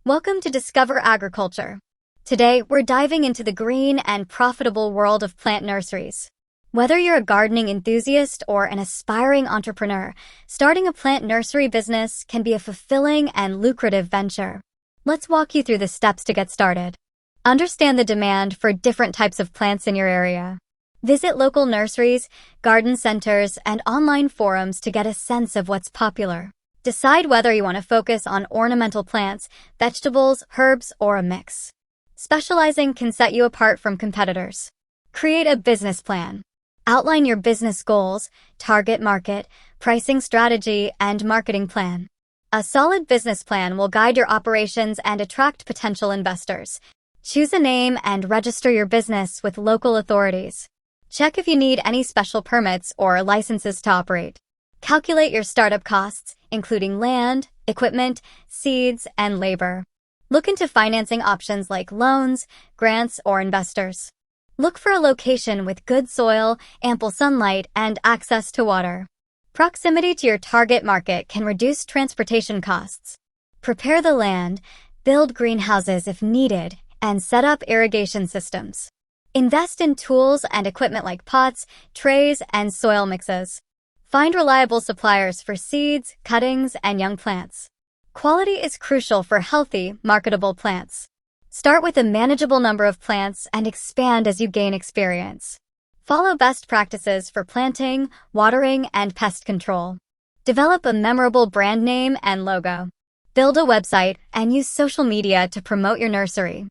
Welcome to Discover Agriculture. Today, we're diving into the green and profitable world of plant nurseries. Whether you're a gardening enthusiast or an aspiring entrepreneur, starting a plant nursery business can be a fulfilling and lucrative venture. Let's walk you through the steps to get started. Understand the demand for different types of plants in your area. Visit local nurseries, garden centers, and online forums to get a sense of what's popular. Decide whether you want to focus on ornamental plants, vegetables, herbs, or a mix. Specializing can set you apart from competitors. Create a business plan. Outline your business goals, target market, pricing strategy, and marketing plan. A solid business plan will guide your operations and attract potential investors. Choose a name and register your business with local authorities. Check if you need any special permits or licenses to operate. Calculate your startup costs, including land, equipment, seeds, and labor. Look into financing options like loans, grants, or investors. Look for a location with good soil, ample sunlight, and access to water. Proximity to your target market can reduce transportation costs. Prepare the land, build greenhouses if needed, and set up irrigation systems. Invest in tools and equipment like pots, trays, and soil mixes. Find reliable suppliers for seeds, cuttings, and young plants. Quality is crucial for healthy, marketable plants. Start with a manageable number of plants and expand as you gain experience. Follow best practices for planting, watering, and pest control. Develop a memorable brand name and logo. Build a website and use social media to promote your nursery.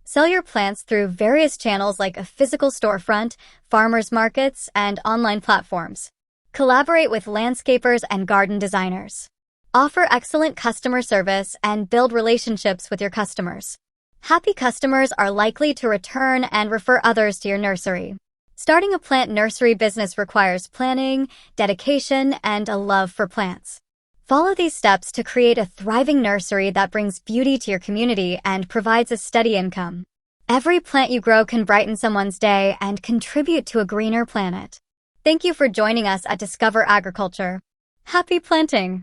Sell your plants through various channels like a physical storefront, farmers markets, and online platforms. Collaborate with landscapers and garden designers. Offer excellent customer service and build relationships with your customers. Happy customers are likely to return and refer others to your nursery. Starting a plant nursery business requires planning, dedication, and a love for plants. Follow these steps to create a thriving nursery that brings beauty to your community and provides a steady income. Every plant you grow can brighten someone's day and contribute to a greener planet. Thank you for joining us at Discover Agriculture. Happy planting!